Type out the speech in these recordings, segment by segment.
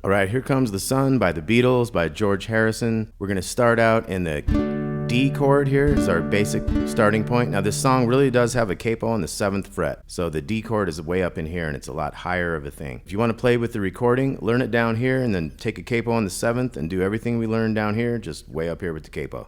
All right, here comes The Sun by the Beatles by George Harrison. We're going to start out in the D chord here is our basic starting point. Now this song really does have a capo on the 7th fret. So the D chord is way up in here and it's a lot higher of a thing. If you want to play with the recording, learn it down here and then take a capo on the 7th and do everything we learned down here, just way up here with the capo.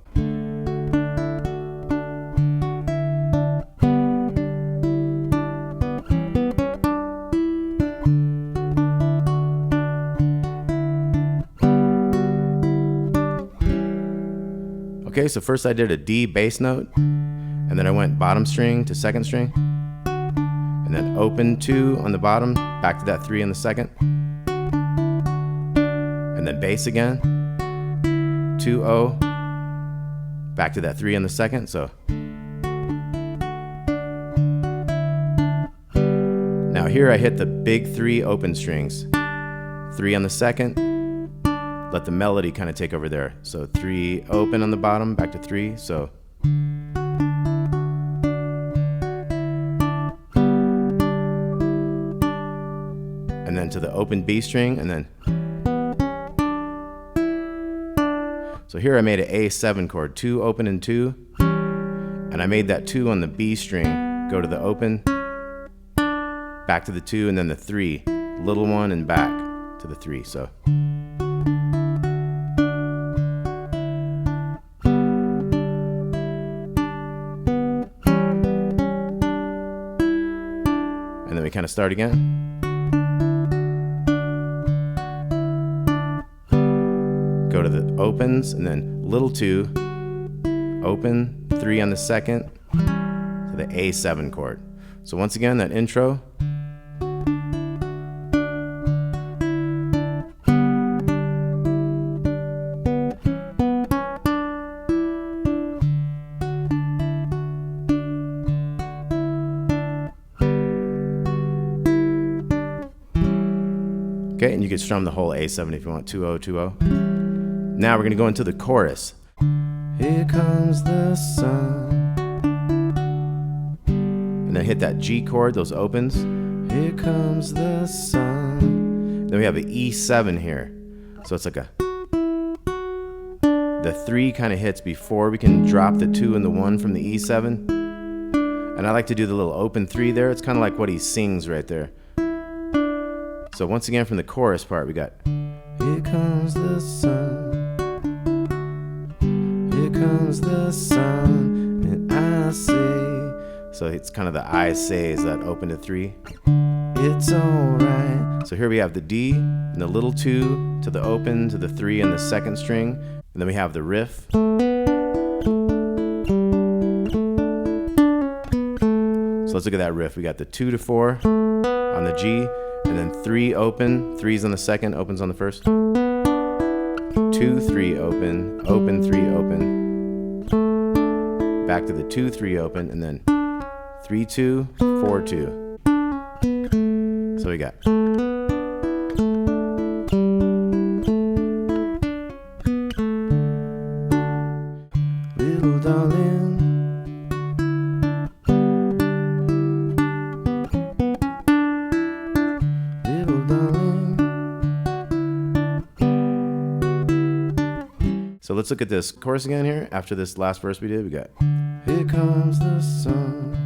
Okay, so first I did a D bass note, and then I went bottom string to second string, and then open 2 on the bottom, back to that 3 on the second, and then bass again, 2-0, back to that 3 on the second, so. Now here I hit the big 3 open strings, 3 on the second, let the melody kind of take over there. So 3 open on the bottom, back to 3, so. And then to the open B string, and then. So here I made an A7 chord, 2 open and 2, and I made that 2 on the B string, go to the open, back to the 2, and then the 3, little 1 and back to the 3, so. And then we kind of start again. Go to the opens and then little 2, open, 3 on the second, to the A7 chord. So once again, that intro. Okay, and you can strum the whole A7 if you want, 2-0, 2-0. Now we're going to go into the chorus. Here comes the sun. And then hit that G chord, those opens. Here comes the sun. Then we have an E7 here. So it's like a... The 3 kind of hits before we can drop the 2 and the 1 from the E7. And I like to do the little open 3 there. It's kind of like what he sings right there. So once again from the chorus part we got here comes the sun, here comes the sun, and I say. So it's kind of the I say is that open to 3. It's alright. So here we have the D and the little 2 to the open to the 3 and the second string, and then we have the riff. So let's look at that riff. We got the 2 to 4 on the G. And then 3 open, 3's on the second, opens on the first. 2, 3 open, open, 3 open. Back to the 2, 3 open, and then 3, 2, 4, 2. So we got. Little darling. So let's look at this chorus again here. After this last verse we did, we got here comes the sun,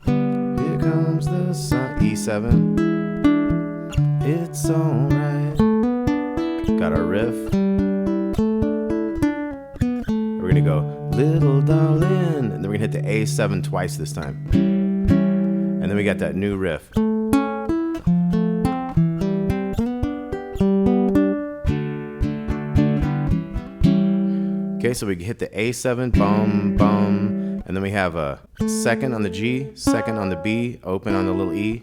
here comes the sun, E7, it's alright. Got our riff. We're gonna go little darling, and then we're gonna hit the A7 twice this time. And then we got that new riff. Okay, so we hit the A7, bum, bum, and then we have a second on the G, second on the B, open on the little E.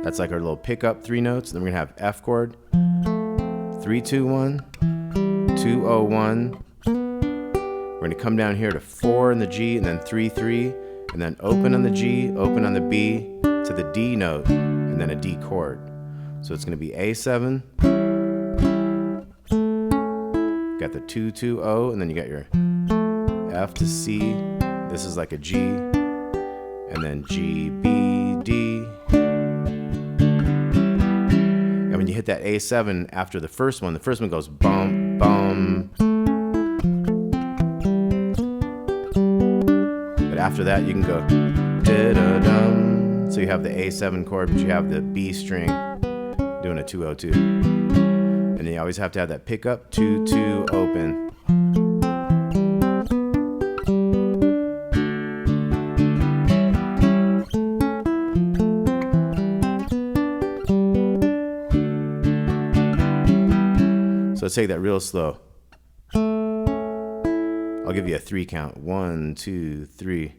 That's like our little pickup 3 notes. Then we're gonna have F chord, 3, 2, 1, 2, 0, 1. We're gonna come down here to 4 in the G, and then 3, 3, and then open on the G, open on the B, to the D note, and then a D chord. So it's gonna be A7. Got the 2, 2, 0, and then you got your F to C. This is like a G, and then G, B, D. And hit that A7 after the first one goes bum, bum. But after that, you can go da-da-dum. So you have the A7 chord, but you have the B string doing a 202. And then you always have to have that pickup, 2-2 open. So let's take that real slow. I'll give you a 3 count. 1, 2, 3.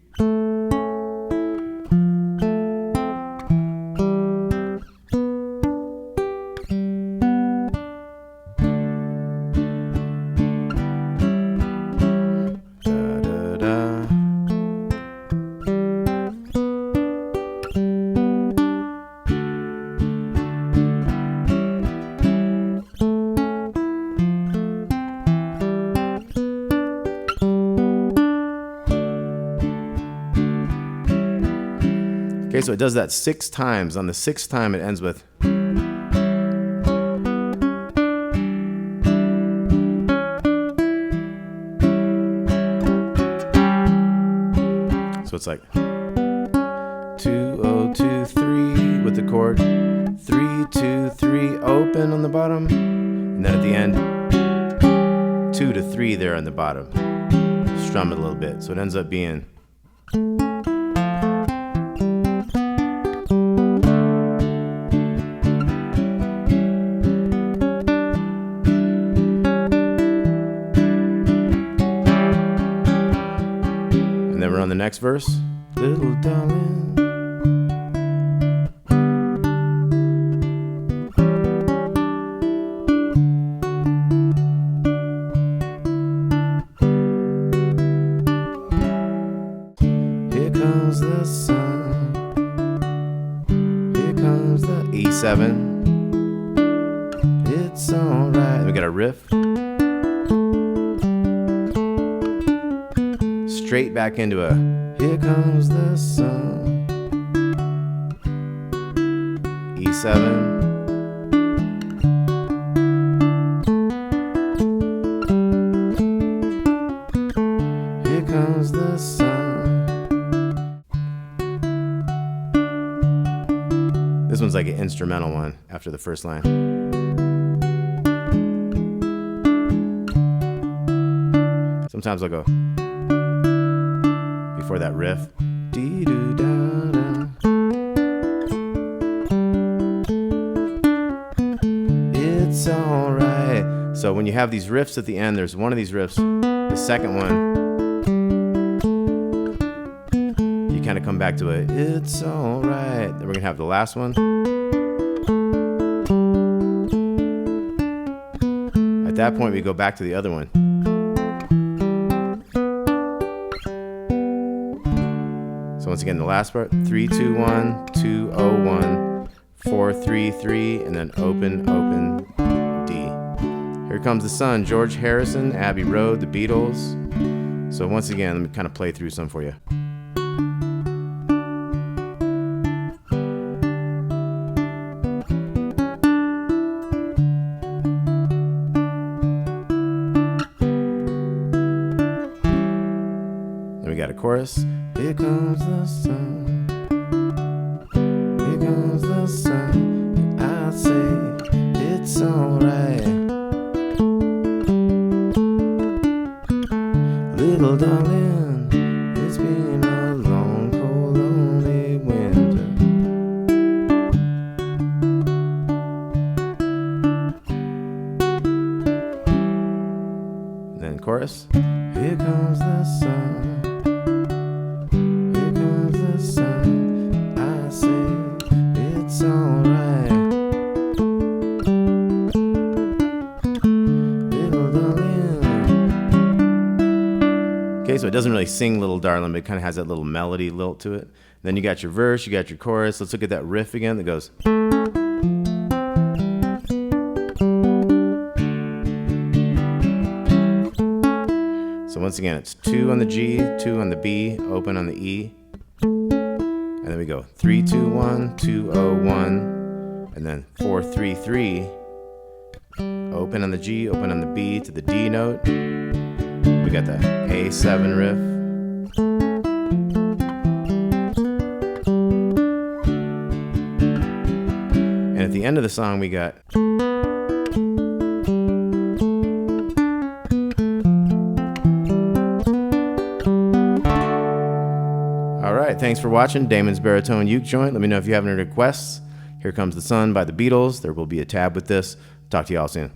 Okay, so it does that 6 times. On the 6th time, it ends with. So it's like 2-0-2-3 with the chord, 3-2-3 open on the bottom, and then at the end 2-3 there on the bottom. Strum it a little bit, so it ends up being. And then we're on the next verse. Little darling. Here comes the sun. Here comes the E7. It's alright. We got a riff. Straight back into a here comes the sun. E7. Here comes the sun. This one's like an instrumental one after the first line. Sometimes I'll go before that riff. It's alright. So when you have these riffs at the end, there's one of these riffs, the second one, you kind of come back to it. It's alright. Then we're gonna have the last one. At that point, we go back to the other one. So once again, the last part, 3-2-1, 2-0-1, 4-3-3, and then open, open, D. Here Comes the Sun, George Harrison, Abbey Road, the Beatles. So once again, let me kind of play through some for you. Then we got a chorus. Here comes the sun, here comes the sun, I say it's alright. Little darling, it's been a long, cold, lonely winter. And then chorus. Here comes the sun. Okay, so it doesn't really sing Little Darling, but it kind of has that little melody lilt to it. Then you got your verse, you got your chorus. Let's look at that riff again that goes. So once again, it's 2 on the G, 2 on the B, open on the E. And then we go 3-2-1, 2-0-1. And and then 4-3-3, open on the G, open on the B to the D note. We got the A7 riff. And at the end of the song, we got all right, thanks for watching Damon's Baritone Uke Joint. Let me know if you have any requests. Here Comes the Sun by the Beatles. There will be a tab with this. Talk to you all soon.